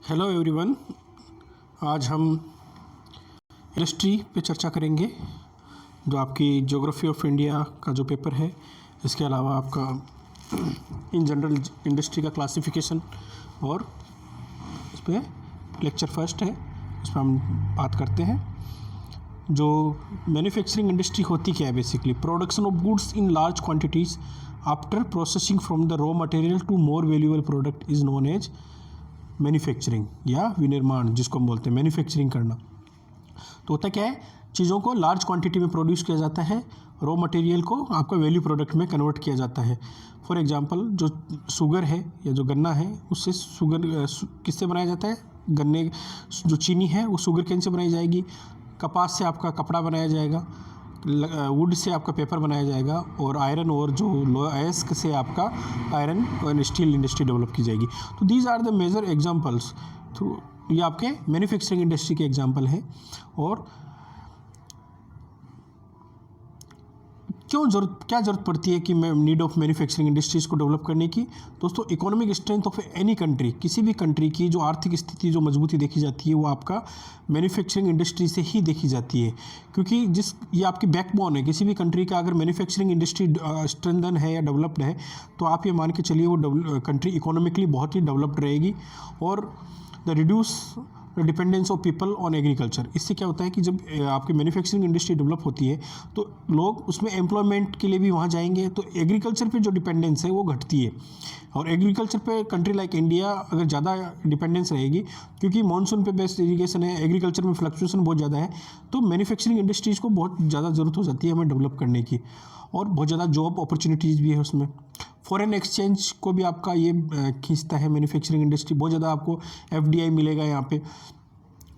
Hello everyone. आज हम industry पे चर्चा करेंगे, जो आपकी ज्योग्राफी ऑफ इंडिया का जो पेपर है। इसके अलावा आपका इन जनरल इंडस्ट्री का क्लासिफिकेशन और इस पर लेक्चर फर्स्ट है, उस पर हम बात करते हैं। जो मैन्युफैक्चरिंग इंडस्ट्री होती क्या है? Basically production of goods in large quantities after processing from the raw material to more valuable product is known as manufacturing या विनिर्माण, जिसको हम बोलते हैं मैन्युफैक्चरिंग करना। तो होता क्या है, चीज़ों को लार्ज क्वांटिटी में प्रोड्यूस किया जाता है, रॉ मटेरियल को आपका वैल्यू प्रोडक्ट में कन्वर्ट किया जाता है। फॉर एग्जांपल जो शुगर है या जो गन्ना है, उससे शुगर किससे बनाया जाता है? गन्ने जो चीनी है वो शुगर केन से बनाई जाएगी। कपास से आपका कपड़ा बनाया जाएगा, वुड से आपका पेपर बनाया जाएगा, और आयरन और जो अयस्क से आपका आयरन और स्टील इंडस्ट्री डेवलप की जाएगी। तो these are the major examples through, ये आपके मैन्युफैक्चरिंग इंडस्ट्री के एग्जांपल है। और क्या ज़रूरत पड़ती है कि नीड ऑफ मैन्युफैक्चरिंग इंडस्ट्रीज़ को डेवलप करने की? दोस्तों, economic strength of any country, किसी भी कंट्री की जो आर्थिक स्थिति, जो मजबूती देखी जाती है, वो आपका मैन्युफैक्चरिंग इंडस्ट्री से ही देखी जाती है। क्योंकि ये आपकी बैकबोन है किसी भी कंट्री का। अगर मैन्युफैक्चरिंग इंडस्ट्री स्ट्रेंथन है या डेवलप्ड है, तो आप ये मान के चलिए वो कंट्री इकोनॉमिकली बहुत ही डेवलप्ड रहेगी। और the reduce dependence of people on agriculture. इससे क्या होता है कि जब आपकी मैन्युफैक्चरिंग इंडस्ट्री डेवलप होती है, तो लोग उसमें एम्प्लॉयमेंट के लिए भी वहाँ जाएंगे, तो एग्रीकल्चर पे जो डिपेंडेंस है वो घटती है। और एग्रीकल्चर पे कंट्री लाइक इंडिया अगर ज़्यादा डिपेंडेंस रहेगी, क्योंकि मानसून पे बेस्ड इरीगेशन है, एग्रीकल्चर में फ्लक्चुएशन बहुत ज़्यादा है, तो मैन्युफैक्चरिंग इंडस्ट्रीज़ को बहुत ज़्यादा ज़रूरत हो जाती है हमें डेवलप करने की। और बहुत ज़्यादा जॉब अपॉर्चुनिटीज़ भी है उसमें। फॉरेन एक्सचेंज को भी आपका ये खींचता है मैन्युफैक्चरिंग इंडस्ट्री, बहुत ज़्यादा आपको FDI मिलेगा यहाँ पे।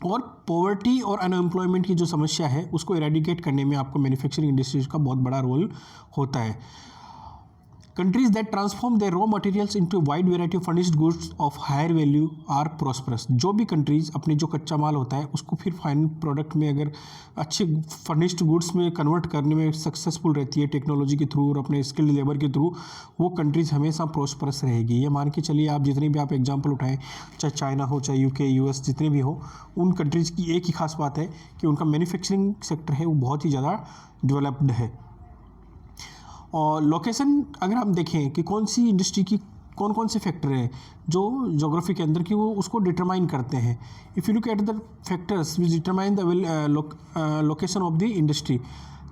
और पॉवर्टी और अनएम्प्लॉयमेंट की जो समस्या है, उसको इरेडिकेट करने में आपको मैन्युफैक्चरिंग इंडस्ट्रीज का बहुत बड़ा रोल होता है। Countries that transform their raw materials into wide variety of furnished goods of higher value are prosperous. जो भी कंट्रीज अपने जो कच्चा माल होता है उसको फिर फाइनल प्रोडक्ट में अगर अच्छे फर्निश्ड गुड्स में कन्वर्ट करने में सक्सेसफुल रहती है टेक्नोलॉजी के थ्रू और अपने स्किल्ड लेबर के थ्रू, वो कंट्रीज हमेशा प्रॉस्परस रहेगी। ये मान के चलिए, आप जितने भी आप एग्जाम्पल उठाएं, चाहे चाइना हो, चाहे UK, US, जितने भी हो, उन कंट्रीज़ की एक ही खास बात है कि उनका मैन्युफैक्चरिंग सेक्टर है वो बहुत ही ज़्यादा डेवलप्ड है। और लोकेशन अगर हम देखें कि कौन सी इंडस्ट्री की कौन कौन से फैक्टर हैं जो ज्योग्राफी के अंदर की वो उसको डिटरमाइन करते हैं। If you look at the factors which determine the location of the industry,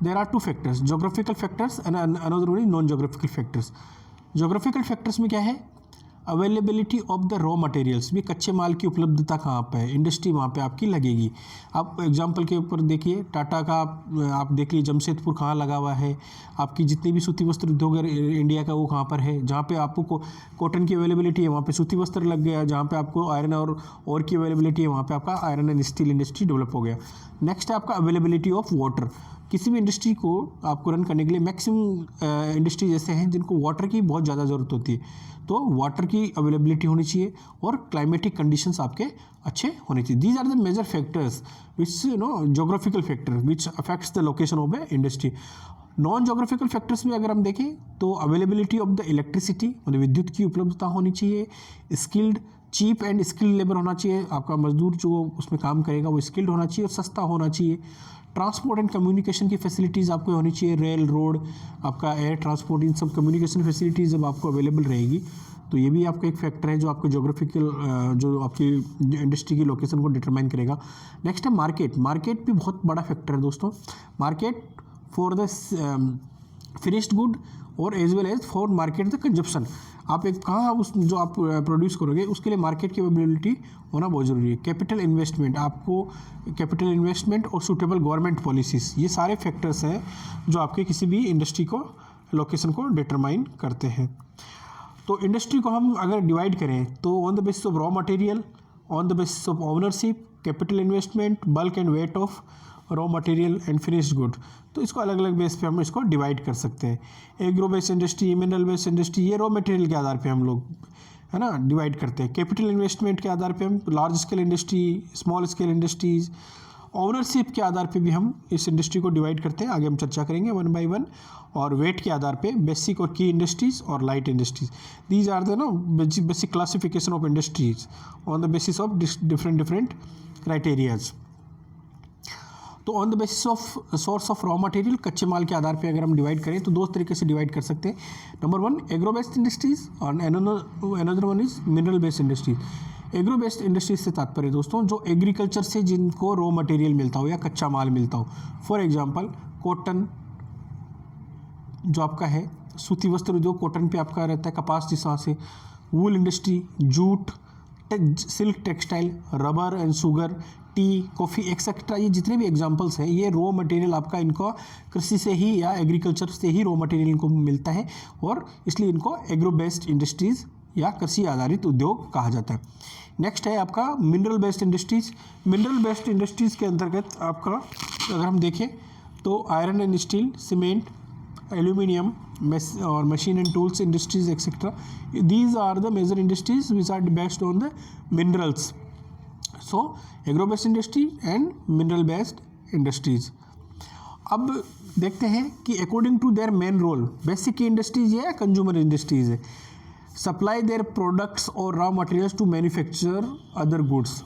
there are 2 factors, geographical factors and another one is non geographical factors. Geographical factors में क्या है? Availability of the raw materials, भी कच्चे माल की उपलब्धता कहाँ पर है, इंडस्ट्री वहाँ पे आपकी लगेगी। आप एग्जांपल के ऊपर देखिए, टाटा का आप देख लीजिए जमशेदपुर कहाँ लगा हुआ है, आपकी जितनी भी सूती वस्त्र उद्योग इंडिया का वो कहाँ पर है। जहाँ पे आपको कॉटन की अवेलेबिलिटी है वहाँ पे सूती वस्त्र लग गया, जहाँ पे आपको आयरन और की अवेलेबिलिटी है वहाँ पे आपका iron and steel industry develop हो गया। नेक्स्ट है आपका अवेलेबिलिटी ऑफ वाटर। किसी भी इंडस्ट्री को आपको रन करने के लिए मैक्सिमम इंडस्ट्री जैसे हैं जिनको वाटर की बहुत ज़्यादा ज़रूरत होती है, तो वाटर की अवेलेबिलिटी होनी चाहिए और क्लाइमेटिक कंडीशंस आपके अच्छे होने चाहिए। These are the major factors which geographical factor which affects the location of a industry. Non geographical factors में अगर हम देखें तो अवेलेबिलिटी ऑफ द इलेक्ट्रिसिटी, मतलब विद्युत की उपलब्धता होनी चाहिए, skilled cheap and skilled labour होना चाहिए, आपका मजदूर जो उसमें काम करेगा वो स्किल्ड होना चाहिए और सस्ता होना चाहिए। ट्रांसपोर्ट एंड कम्युनिकेशन की फैसिलिटीज़ आपको होनी चाहिए, रेल, रोड, आपका एयर ट्रांसपोर्ट, इन सब कम्युनिकेशन फैसिलिटीज़ जब आपको अवेलेबल रहेगी, तो ये भी आपका एक फैक्टर है जो आपको ज्योग्राफिकल जो आपकी इंडस्ट्री की लोकेशन को डिटरमाइन करेगा। नेक्स्ट है मार्केट। मार्केट भी बहुत बड़ा फैक्टर है दोस्तों। Market for the finished good और as well as for market the consumption. आप एक कहाँ उस जो आप प्रोड्यूस करोगे उसके लिए मार्केट की अवेलेबिलिटी होना बहुत ज़रूरी है। कैपिटल इन्वेस्टमेंट, आपको कैपिटल इन्वेस्टमेंट और सूटेबल गवर्नमेंट पॉलिसीज़, ये सारे फैक्टर्स हैं जो आपके किसी भी इंडस्ट्री को लोकेशन को डिटरमाइन करते हैं। तो इंडस्ट्री को हम अगर डिवाइड करें तो on the basis of raw material, on the basis of ownership, capital investment, bulk and weight of raw material and finished good, तो इसको अलग अलग बेस पे हम इसको डिवाइड कर सकते हैं। Agro based industry, mineral based industry, ये रॉ मटेरियल के आधार पे हम लोग है ना डिवाइड करते हैं। कैपिटल इन्वेस्टमेंट के आधार पे हम large scale industry, small scale industries, ownership के आधार पे भी हम इस इंडस्ट्री को डिवाइड करते हैं, आगे हम चर्चा करेंगे वन बाय वन। और वेट के आधार पे बेसिक और की इंडस्ट्रीज और light industries, these are the basic classification of industries on the basis of different criterias. तो on the basis of source of raw material, कच्चे माल के आधार पे अगर हम डिवाइड करें तो दो तरीके से डिवाइड कर सकते हैं। Number one agro based industries और another one is mineral based industries. Agro based industries से तात्पर्य दोस्तों जो एग्रीकल्चर से जिनको रॉ मटेरियल मिलता हो या कच्चा माल मिलता हो। फॉर एग्जांपल कॉटन जो आपका है, सूती वस्त्र उद्योग कॉटन पे आपका रहता है, कपास जिस तरह से, wool industry, jute, silk textile, rubber and sugar, tea, coffee etcetera, ये जितने भी एग्जांपल्स हैं ये रॉ मटेरियल आपका इनको कृषि से ही या एग्रीकल्चर से ही रॉ मटेरियल इनको मिलता है और इसलिए इनको एग्रो बेस्ड इंडस्ट्रीज़ या कृषि आधारित उद्योग कहा जाता है। नेक्स्ट है आपका mineral based industries. Mineral based industries के अंतर्गत आपका अगर हम देखें तो iron and steel, cement, aluminium और machine and tools industries etcetera, these are the major industries which are based on the minerals. So agro based industry and mineral based industries. अब देखते हैं कि according to their main role basic key industries है या consumer industries है, supply their products और raw materials to manufacture other goods.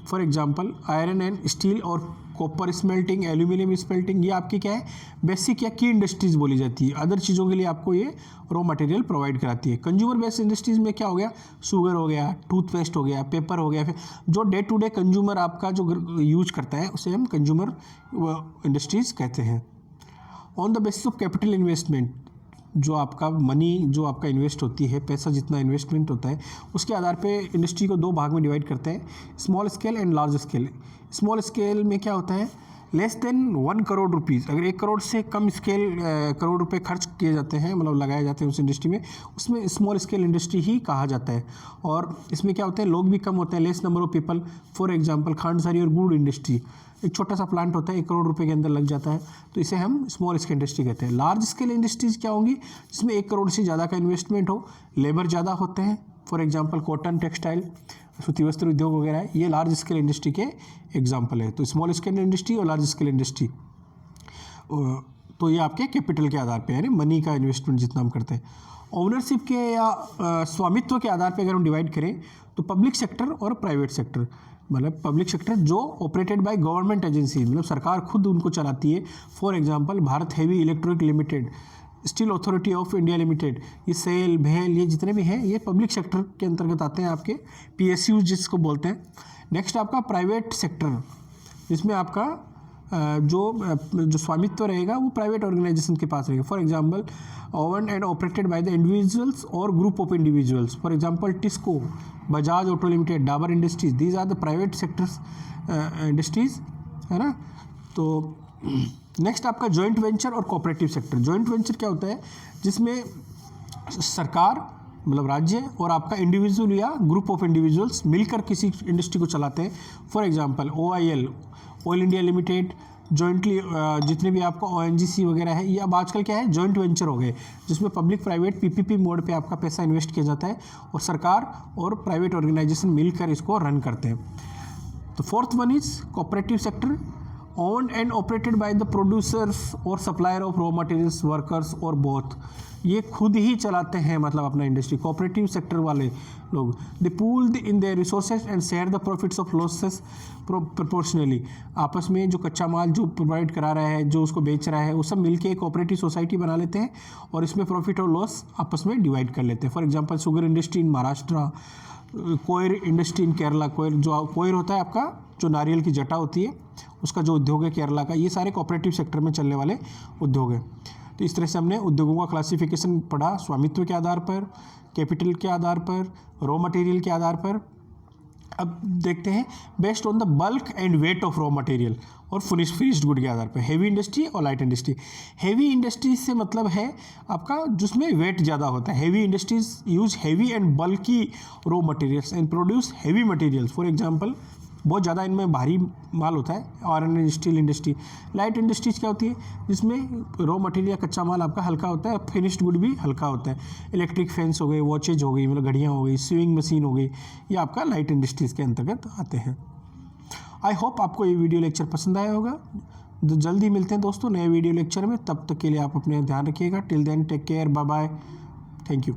For example iron and steel और copper smelting, aluminium smelting, ये आपकी क्या है बेसिक या की इंडस्ट्रीज बोली जाती है। अदर चीज़ों के लिए आपको ये रॉ मटेरियल प्रोवाइड कराती है। कंज्यूमर बेस्ड इंडस्ट्रीज में क्या हो गया, शुगर हो गया, टूथपेस्ट हो गया, पेपर हो गया, फिर जो डे टू डे कंज्यूमर आपका जो यूज करता है उसे हम कंज्यूमर इंडस्ट्रीज कहते हैं। On the basis of capital investment, जो आपका मनी जो आपका इन्वेस्ट होती है, पैसा जितना इन्वेस्टमेंट होता है उसके आधार पे इंडस्ट्री को दो भाग में डिवाइड करते हैं, small scale and large scale. Small scale में क्या होता है, लेस देन 1 करोड़ रुपीज़, अगर 1 करोड़ से कम स्केल करोड़ रुपए खर्च किए जाते हैं, मतलब लगाए जाते हैं उस इंडस्ट्री में, उसमें स्मॉल स्केल इंडस्ट्री ही कहा जाता है। और इसमें क्या होता है, लोग भी कम होते हैं, less number of people. For example खांडसारी और गुड़ इंडस्ट्री, एक छोटा सा प्लांट होता है, 1 करोड़ रुपए के अंदर लग जाता है, तो इसे हम स्मॉल स्केल इंडस्ट्री कहते हैं। लार्ज स्केल इंडस्ट्रीज क्या होंगी, जिसमें 1 करोड़ से ज़्यादा का इन्वेस्टमेंट हो, लेबर ज़्यादा होते हैं। फॉर एग्जांपल कॉटन, टेक्सटाइल, सूती वस्त्र उद्योग वगैरह है, ये लार्ज स्केल इंडस्ट्री के एग्जांपल है। तो स्मॉल स्केल इंडस्ट्री और लार्ज स्केल इंडस्ट्री, तो ये आपके कैपिटल के आधार पे है, मनी का इन्वेस्टमेंट जितना हम करते हैं। ओनरशिप के या स्वामित्व के आधार पे अगर हम डिवाइड करें तो पब्लिक सेक्टर और प्राइवेट सेक्टर, मतलब पब्लिक सेक्टर जो ऑपरेटेड बाय गवर्नमेंट एजेंसी, मतलब सरकार खुद उनको चलाती है। For example Bharat heavy electric limited, steel authority of India limited, ये सेल, भेल, ये जितने भी हैं ये पब्लिक सेक्टर के अंतर्गत आते हैं, आपके PSU जिसको बोलते हैं। नेक्स्ट आपका प्राइवेट सेक्टर, जिसमें आपका जो स्वामित्व रहेगा वो प्राइवेट ऑर्गेनाइजेशन के पास रहेगा। For example owned and operated by the individuals और group of individuals. For example TISCO, Bajaj auto limited, Dabur industries, these are the private sectors industries, है ना। तो नेक्स्ट आपका जॉइंट वेंचर और कोऑपरेटिव सेक्टर। जॉइंट वेंचर क्या होता है, जिसमें सरकार मतलब राज्य और आपका इंडिविजुअल या ग्रुप ऑफ इंडिविजुअल्स मिलकर किसी इंडस्ट्री को चलाते हैं। For example OIL, oil India limited, jointly जितने भी आपका ONGC वगैरह है, ये अब आजकल क्या है जॉइंट वेंचर हो गए, जिसमें पब्लिक प्राइवेट PPP मोड पे आपका पैसा इन्वेस्ट किया जाता है और सरकार और प्राइवेट ऑर्गेनाइजेशन मिलकर इसको रन करते हैं। तो fourth one is cooperative sector, owned and operated by the producers or supplier of raw materials, workers और both, ये खुद ही चलाते हैं मतलब अपना इंडस्ट्री। कोऑपरेटिव सेक्टर वाले लोग they pool in their resources and share the profits of losses proportionally, आपस में जो कच्चा माल जो प्रोवाइड करा रहा है, जो उसको बेच रहा है, वो सब मिलके एक कोऑपरेटिव सोसाइटी बना लेते हैं और इसमें प्रॉफिट और लॉस आपस में डिवाइड कर लेते हैं। For example sugar industry in Maharashtra, coir industry in Kerala, coir होता है आपका जो नारियल की जटा होती है उसका जो उद्योग है केरला का, ये सारे कोऑपरेटिव सेक्टर में चलने वाले उद्योग हैं। तो इस तरह से हमने उद्योगों का क्लासिफिकेशन पढ़ा, स्वामित्व के आधार पर, कैपिटल के आधार पर, रॉ मटेरियल के आधार पर। अब देखते हैं based on the bulk and weight of raw material और फिनिश्ड गुड के आधार पर, हैवी इंडस्ट्री और लाइट इंडस्ट्री। हैवी इंडस्ट्रीज से मतलब है आपका जिसमें वेट ज़्यादा होता है। Heavy industries use heavy and bulky raw materials and produce heavy materials. For example बहुत ज़्यादा इनमें भारी माल होता है। Iron and steel industry. Light industries क्या होती है, जिसमें रॉ मटेरियल कच्चा माल आपका हल्का होता है, फिनिश्ड गुड भी हल्का होता है। इलेक्ट्रिक फैंस हो गए, वॉचेज हो गई, मतलब घड़ियाँ हो गई, स्विंग मशीन हो गई, ये आपका लाइट इंडस्ट्रीज़ के अंतर्गत आते हैं। आई होप आपको ये वीडियो लेक्चर पसंद आया होगा। जल्दी मिलते हैं दोस्तों नए वीडियो लेक्चर में, तब तक के लिए आप अपने ध्यान रखिएगा। Till then take care, bye bye, thank you.